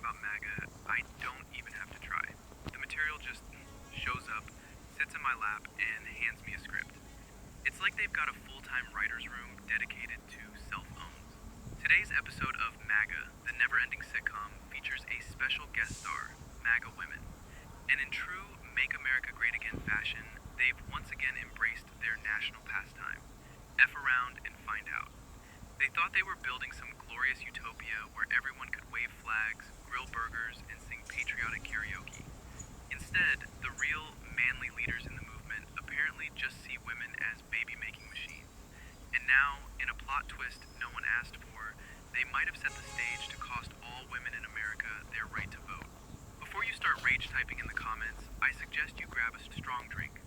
about MAGA, I don't even have to try. The material just shows up, sits in my lap, and hands me a script. It's like they've got a full-time writer's room dedicated to self-owns. Today's episode of MAGA, the never-ending sitcom, features a special guest star, MAGA women. And in true Make America Great Again fashion, they've once again embraced their national pastime. F around and find out. They thought they were building some glorious utopia where everyone could wave flags, grill burgers, and sing patriotic karaoke. Instead, the real, manly leaders in the movement apparently just see women as baby-making machines. And now, in a plot twist no one asked for, they might have set the stage to cost all women in America their right to vote. Before you start rage typing in the comments, I suggest you grab a strong drink.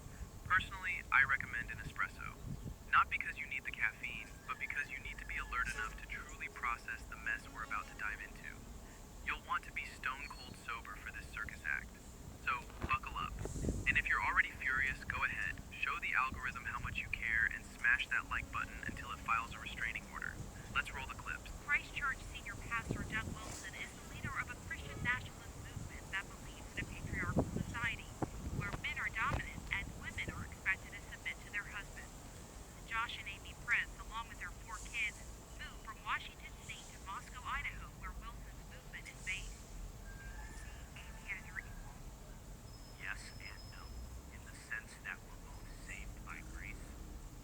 Personally, I recommend an espresso. Not because you need the caffeine, but because you need to be alert enough to truly process the mess we're about to dive into. You'll want to be stone cold sober for this circus act. So, buckle up. And if you're already furious, go ahead, show the algorithm how much you care, and smash that like button until it files a restraining order. Let's roll the clips. Christchurch senior pastor Doug Wilson is the leader of a Christian nationalist movement that believes in a patriarchal society where men are dominant and women are expected to submit to their husbands. Josh and Amy Prince, along with their 4 kids, moved from Washington State to Moscow, Idaho, where Wilson's movement is based. See Amy as your equal? Yes and no. In the sense that we're both saved by grace,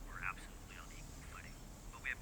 we're absolutely on equal footing. But we have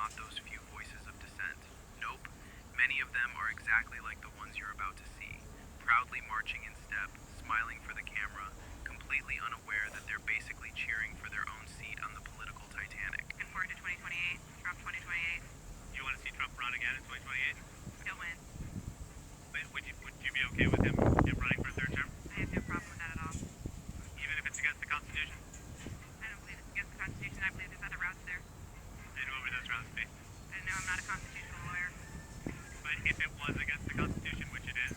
not those few voices of dissent. Nope. Many of them are exactly like the ones you're about to see, proudly marching in step, smiling for the camera, completely unaware that they're basically cheering for their own seat on the political Titanic. Looking forward to 2028. Trump 2028. You want to see Trump run again in 2028? He'll win. But would you be okay with him running for a third term? I have no problem with that at all. Even if it's against the Constitution? I don't believe it's against the Constitution. I believe there's other routes there. And what would those routes be? I know I'm not a constitutional lawyer. But if it was against the Constitution, which it is,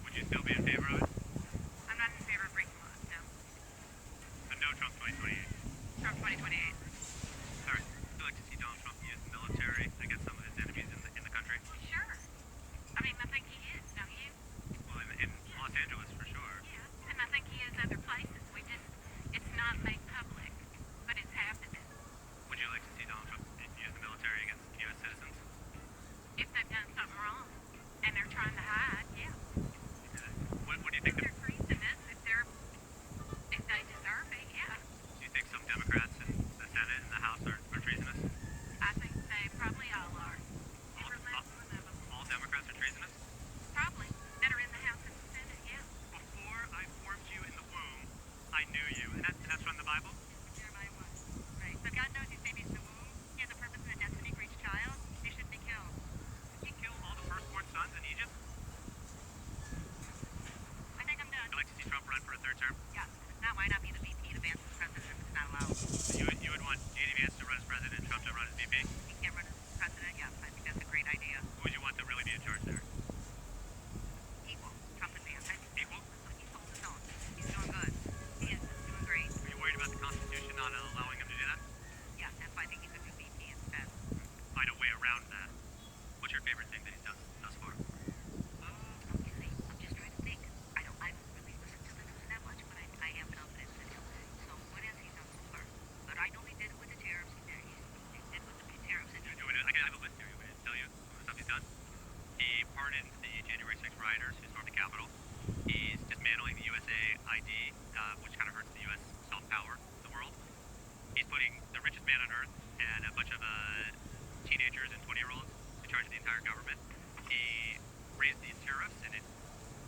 would you still be in favor of it? I'm not in favor of breaking laws, no. So no Trump 2028. Trump 2028. Sorry, would you like to see Donald Trump use the military against some of his enemies in the country? Sure. I mean, I think he is, don't you? Well, in Los Angeles, for sure. Yeah. And I think he is other places. It's not made public, but it's happening. Would you like to see Donald Trump use the military against U.S. citizens? If they've done something wrong and they're trying to hide, yeah. What do you If think? they're treasonous, if they deserve it, yeah. Do you think some Democrats in the Senate and the House are treasonous? I think they probably all are. All Democrats are treasonous? Probably. That are in the House and the Senate, yeah. Before I formed you in the womb, I knew you. And that's from the Bible? Jeremiah 1. Right. But God knows these babies in the womb. He has a purpose and a destiny for each child. They shouldn't be killed. Did he kill all the firstborn sons in Egypt? I think I'm done. Would you like to see Trump run for a third term? Yeah. Now, why not be the VP to advance as president if it's not allowed? So you would want J.D. Vance to run as president and Trump to run as VP? He can't run as president, yes. I think that's a great idea. Who would you want to really be in charge there? Equal. Trump and Vance. Equal? He's holding his own. He's doing good. He is doing great. Are you worried about the Constitution not allowing him to do that? Yeah, that's why I think he's a good VP instead. Find a way around that. What's your favorite thing that he's done thus far? You see, I'm just trying to think. I don't really listen to the news that much, but I am confident in him. So what has he done so far? But I know he did it with the tariffs. He did with the tariffs. And I can have a list here. You want me to tell you some of the stuff he's done? He pardoned the January 6th rioters who stormed the Capitol. He's dismantling the USA ID, which kind of hurts the U.S. soft power in the world. He's putting the richest man on earth and a bunch of teenagers and 20-year-olds in charge of the entire government. He raised the tariffs and it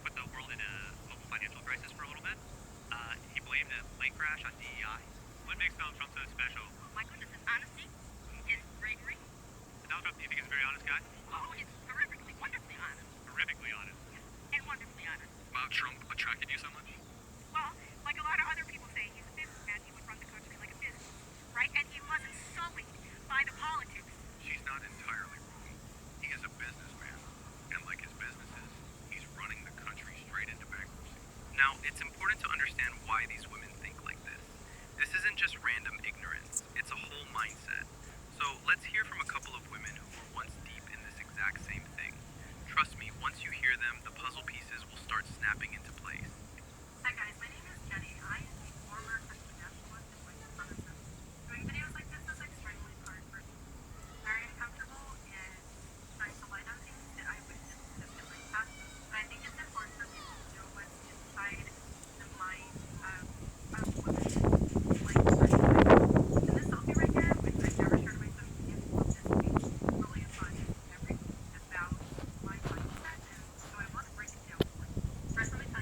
put the world in a global financial crisis for a little bit. He blamed a plane crash on DEI. What makes Donald Trump so special? my goodness, his honesty, his bravery. Donald Trump, do you think he's a very honest guy? Oh, he's horrifically, wonderfully honest. Horrifically honest. And wonderfully honest. Wow, Trump attracted you so much? Well, like a lot of other people say, he's a businessman. He would run the country like a business, right? And he wasn't sullied by the politics. She's not entirely wrong. He is a businessman, and like his businesses, he's running the country straight into bankruptcy. Now, it's important to understand why these women think like this. This isn't just random ignorance, it's a whole mindset. So let's hear from a couple of women who were once deep in this exact same thing. Trust me, once you hear them, the puzzle pieces will start snapping into place. Hi guys, my name is Jenny. I am a former Christian nationalist and white supremacist. Doing videos like this is extremely hard for me. Very uncomfortable and trying to light on things that I witnessed in a different past. But I think it's important for people to know what's inside the mind of women like and this selfie right here, which I've never shared on my social media before this page, really embodies everything about my mindset, and so I want to break it down for you. First, let me tell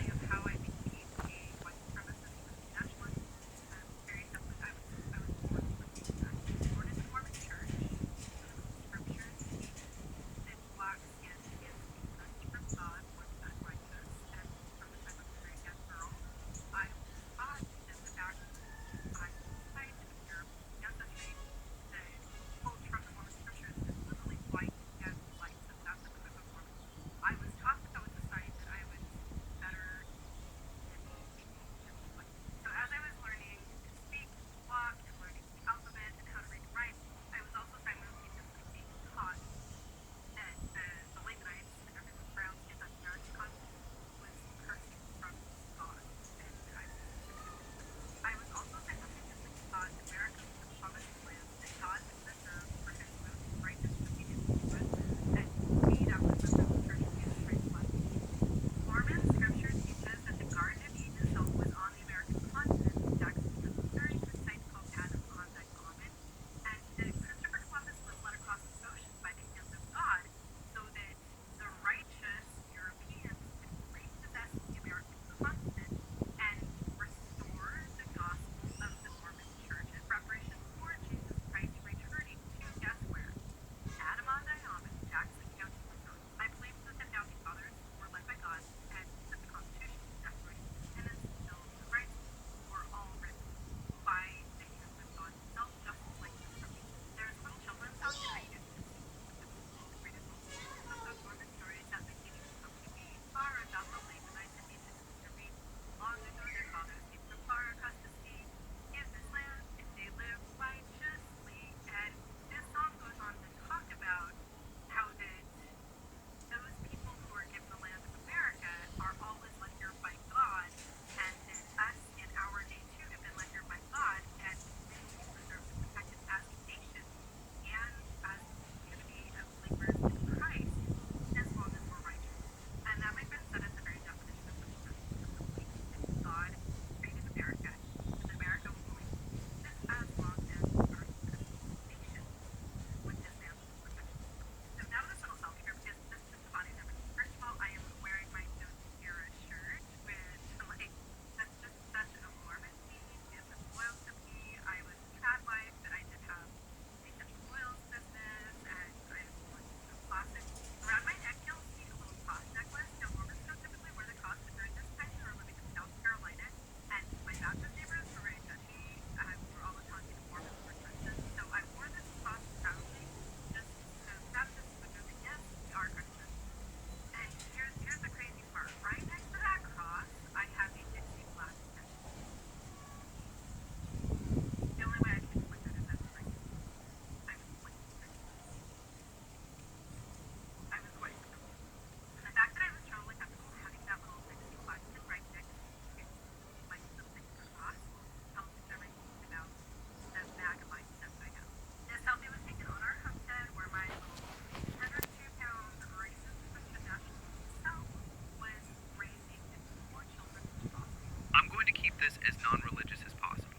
as non-religious as possible.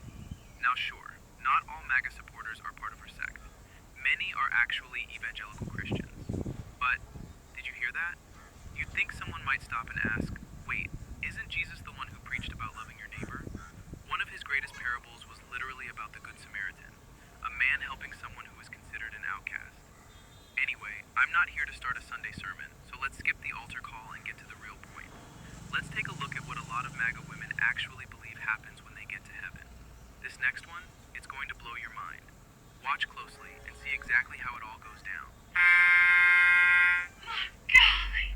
Now sure, not all MAGA supporters are part of her sect. Many are actually evangelical Christians. But, did you hear that? You'd think someone might stop and ask, wait, isn't Jesus the one who preached about loving your neighbor? One of his greatest parables was literally about the Good Samaritan, a man helping someone who was considered an outcast. Anyway, I'm not here to start a Sunday sermon, so let's skip the altar call and get to the real point. Let's take a look at what a lot of MAGA women actually believe happens when they get to heaven. This next one, it's going to blow your mind. Watch closely and see exactly how it all goes down. My golly,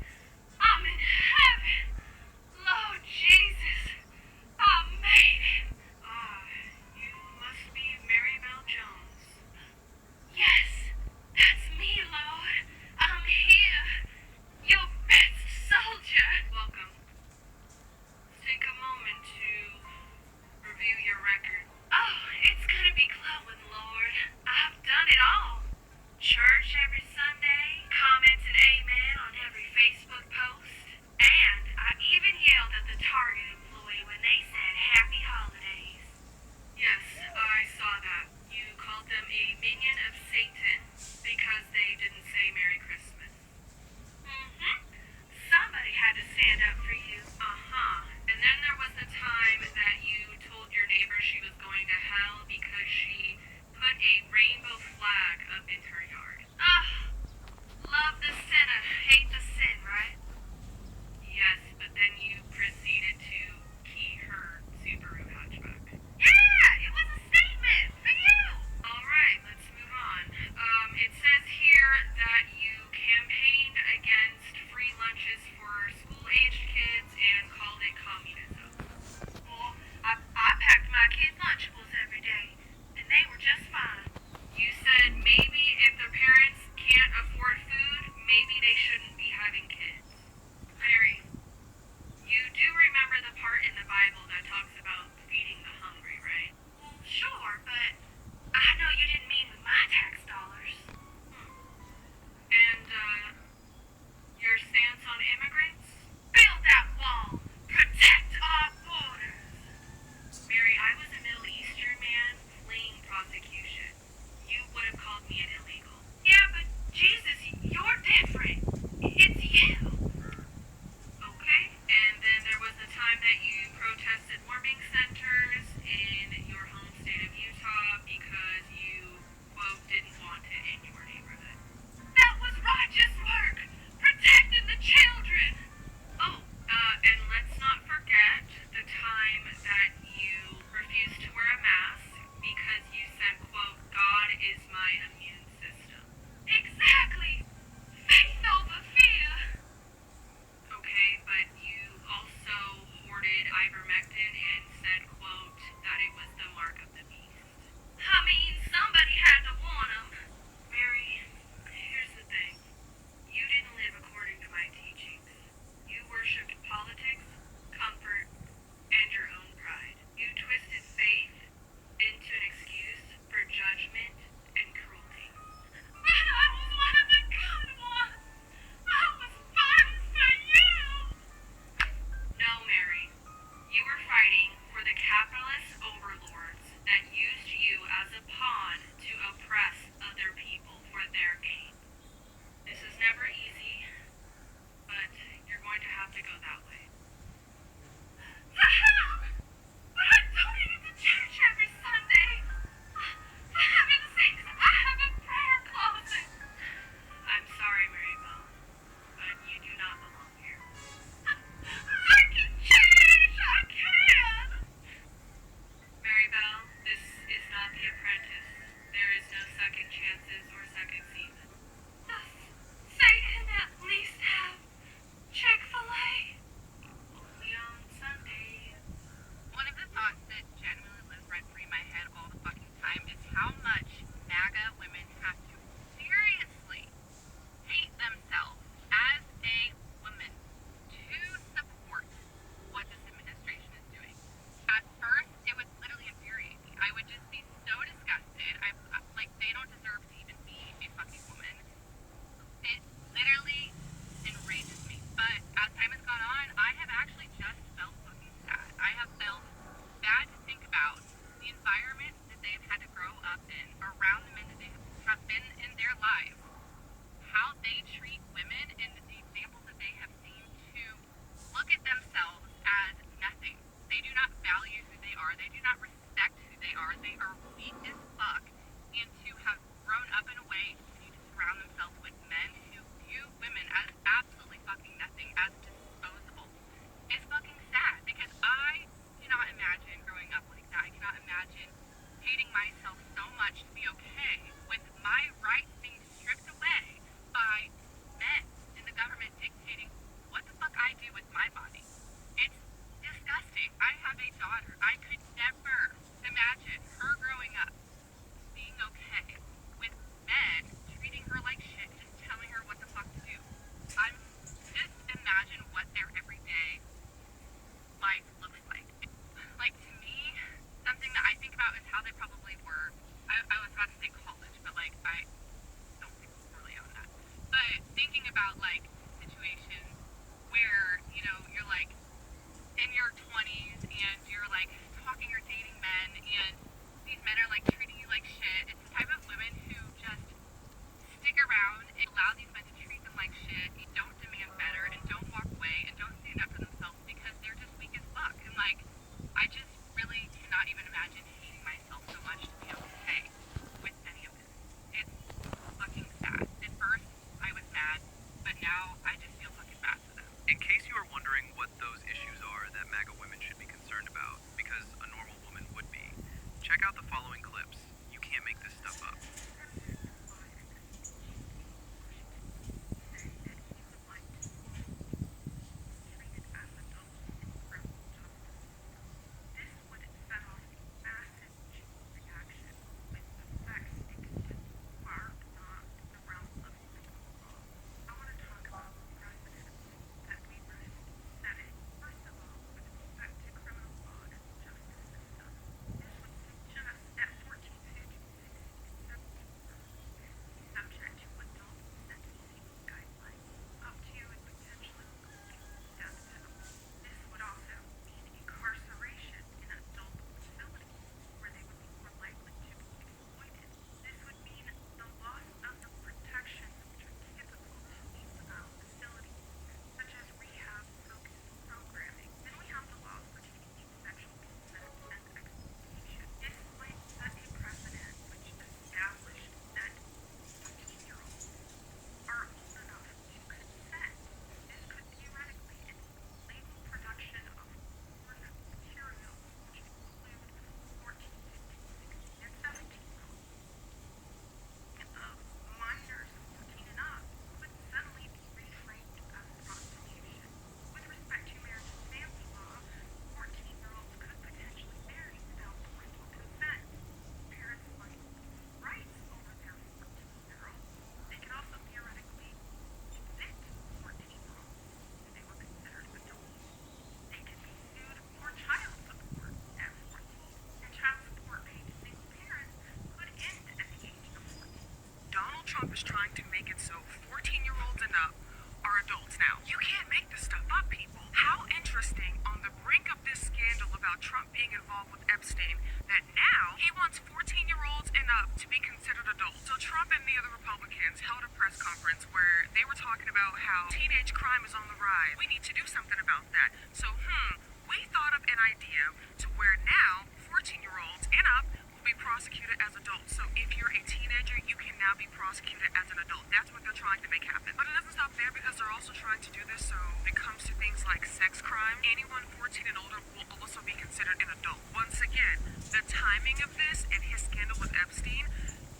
I'm in heaven. Lord Jesus, I made it. You must be Mary Bell Jones. Yes, that's me, Lord. I'm here. Your best soldier. Welcome. Take a moment to review your record. Oh, it's gonna be glowing, Lord. I've done it all. Church every Sunday, Trump is trying to make it so 14-year-olds and up are adults now. You can't make this stuff up, people. How interesting, on the brink of this scandal about Trump being involved with Epstein, that now he wants 14-year-olds and up to be considered adults. So Trump and the other Republicans held a press conference where they were talking about how teenage crime is on the rise. We need to do something about that. So, we thought of an idea to where now 14-year-olds and up will be prosecuted as adults. So if you're a teenager, you can now be prosecuted as an adult. That's what they're trying to make happen. But it doesn't stop there, because they're also trying to do this so when it comes to things like sex crime, anyone 14 and older will also be considered an adult. Once again, the timing of this and his scandal with Epstein,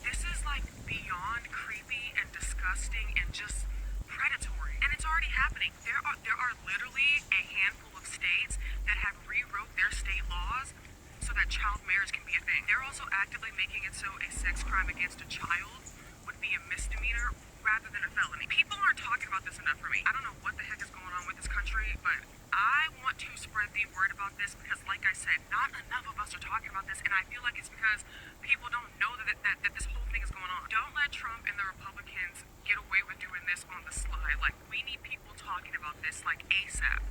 this is like beyond creepy and disgusting and just predatory. And it's already happening. There are literally a handful of states that have rewrote their state laws so that child marriage can be a thing. They're also actively making it so a sex crime against a child would be a misdemeanor rather than a felony. People aren't talking about this enough for me. I don't know what the heck is going on with this country, but I want to spread the word about this because, like I said, not enough of us are talking about this, and I feel like it's because people don't know that this whole thing is going on. Don't let Trump and the Republicans get away with doing this on the sly. Like, we need people talking about this, like, ASAP.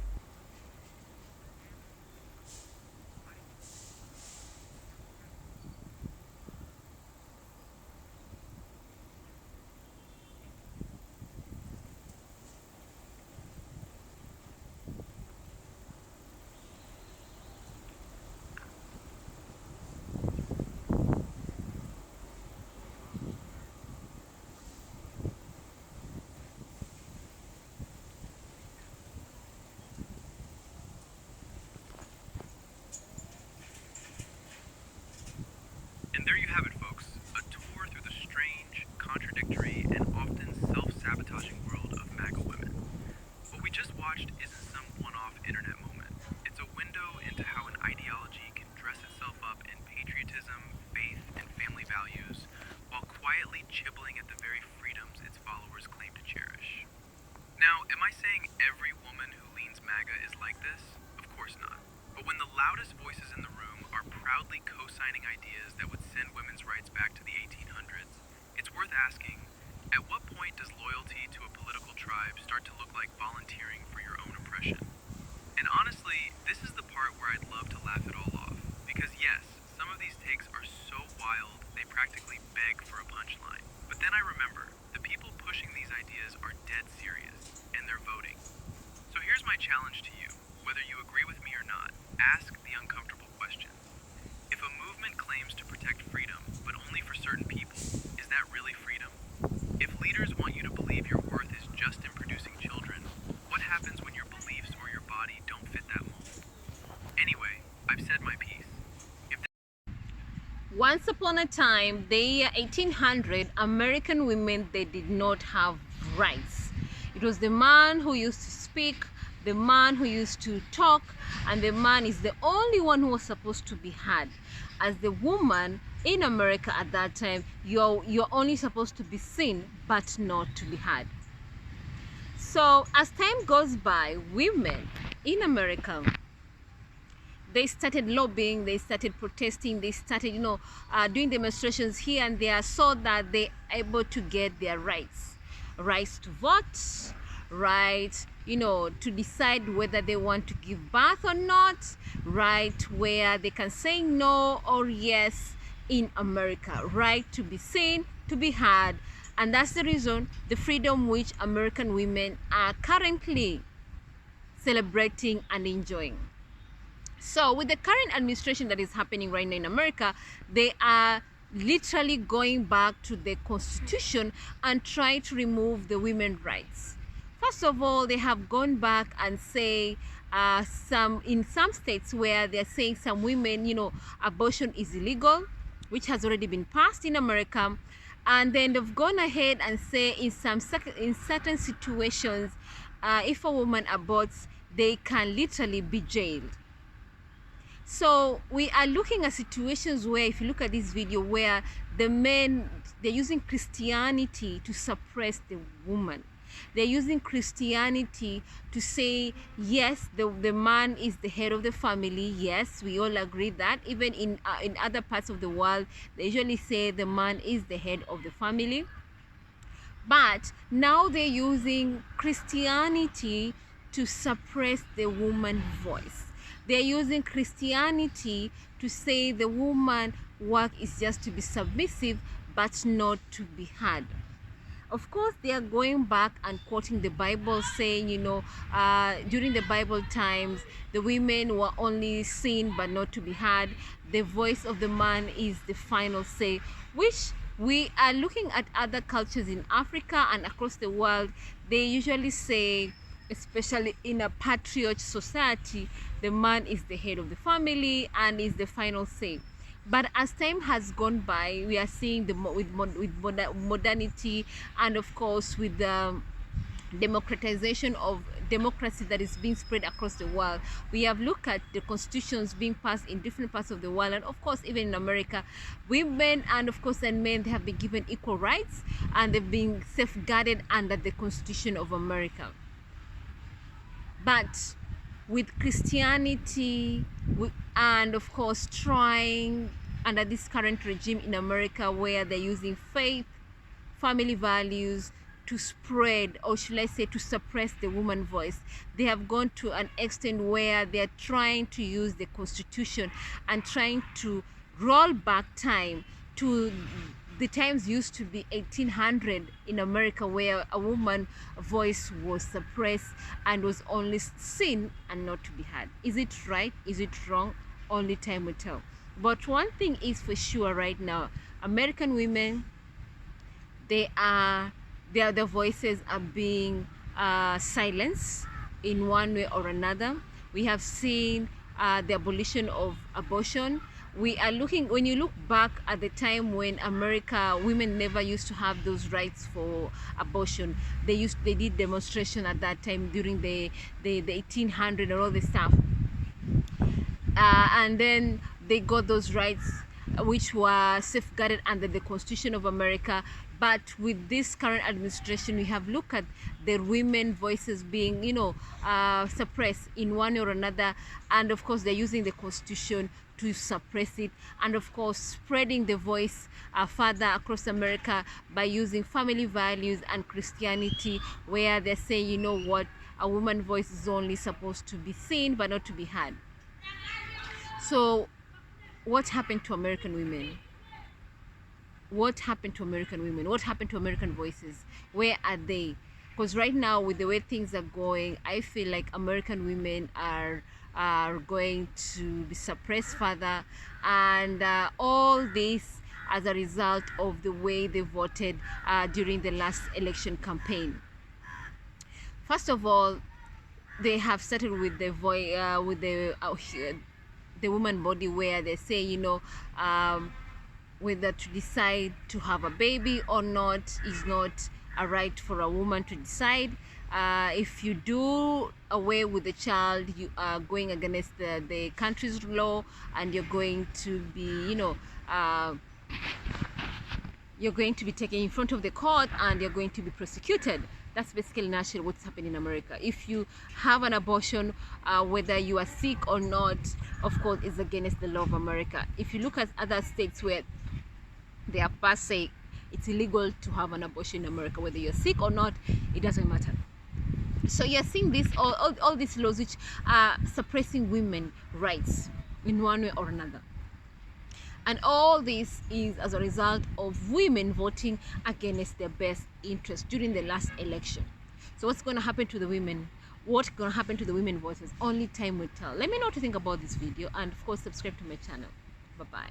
And there you have it, folks. A tour through the strange, contradictory, and often self-sabotaging world of MAGA women. What we just watched isn't some one-off internet moment. It's a window into how an ideology can dress itself up in patriotism, faith, and family values, while quietly chibbling at the very freedoms its followers claim to cherish. Now, am I saying every woman who leans MAGA is like this? Of course not. But when the loudest voices in the room are proudly co-signing ideas that would send women's rights back to the 1800s, it's worth asking, at what point does loyalty to a political tribe start to look like volunteering for your own oppression? And honestly, this is the part where I'd love to laugh it all off. Because yes, some of these takes are so wild, they practically beg for a punchline. But then I remember, the people pushing these ideas are dead serious, and they're voting. So here's my challenge to you. Whether you agree with me or not, ask the uncomfortable questions. If a movement claims to protect freedom, but only for certain people, is that really freedom? If leaders want you to believe your worth is just in producing children, what happens when your beliefs or your body don't fit that mold? Anyway, I've said my piece. Once upon a time, the 1800 American women, they did not have rights. It was the man who used to speak, the man who used to talk, and the man is the only one who was supposed to be heard. As the woman in America at that time, you're only supposed to be seen but not to be heard. So as time goes by, women in America, they started lobbying, they started protesting, they started doing demonstrations here and there so that they're able to get their rights to vote, right, to decide whether they want to give birth or not, right, where they can say no or yes in America, right, to be seen, to be heard. And that's the reason, the freedom which American women are currently celebrating and enjoying. So with the current administration that is happening right now in America, they are literally going back to the Constitution and trying to remove the women's rights. First of all, they have gone back and say in some states where they're saying some women, abortion is illegal, which has already been passed in America. And then they've gone ahead and say in certain situations, if a woman aborts, they can literally be jailed. So we are looking at situations where, if you look at this video, where the men, they're using Christianity to suppress the woman. They're using Christianity to say, yes, the man is the head of the family. Yes, we all agree that. Even in other parts of the world, they usually say the man is the head of the family. But now they're using Christianity to suppress the woman voice. They're using Christianity to say the woman work is just to be submissive but not to be heard. Of course, they are going back and quoting the Bible, saying, during the Bible times, the women were only seen but not to be heard. The voice of the man is the final say, which we are looking at other cultures in Africa and across the world. They usually say, especially in a patriarch society, the man is the head of the family and is the final say. But as time has gone by, we are seeing with modernity, and of course with the democratization of democracy that is being spread across the world, we have looked at the constitutions being passed in different parts of the world, and of course even in America, women and of course and men, they have been given equal rights and they've been safeguarded under the Constitution of America. But with Christianity and of course trying under this current regime in America, where they're using faith, family values to spread, or should I say to suppress the woman voice, they have gone to an extent where they're trying to use the Constitution and trying to roll back time to the times used to be 1800 in America, where a woman voice was suppressed and was only seen and not to be heard. Is it right? Is it wrong? Only time will tell. But one thing is for sure right now, American women, their voices are being silenced in one way or another. We have seen the abolition of abortion. We are looking, when you look back at the time when America, women never used to have those rights for abortion. They did demonstration at that time during the 1800 and all this stuff. And then they got those rights which were safeguarded under the Constitution of America. But with this current administration, we have looked at the women voices being, suppressed in one or another, and of course they're using the Constitution to suppress it, and of course spreading the voice further across America by using family values and Christianity, where they say, you know what, a woman's voice is only supposed to be seen but not to be heard. So what happened to American women? What happened to American women? What happened to American voices? Where are they? Because right now, with the way things are going, I feel like American women are going to be suppressed further, and all this as a result of the way they voted during the last election campaign. First of all, they have started with the woman body, where they say, whether to decide to have a baby or not is not a right for a woman to decide. If you do away with the child, you are going against the country's law, and you're going to be, you're going to be taken in front of the court and you're going to be prosecuted. That's basically naturally what's happening in America. If you have an abortion, whether you are sick or not, of course, is against the law of America. If you look at other states where they are passed say it's illegal to have an abortion in America, whether you're sick or not, it doesn't matter. So you're seeing this, all these laws which are suppressing women's rights in one way or another. And all this is as a result of women voting against their best interest during the last election. So what's going to happen to the women? What's going to happen to the women voices? Only time will tell. Let me know what you think about this video, and of course subscribe to my channel. Bye bye.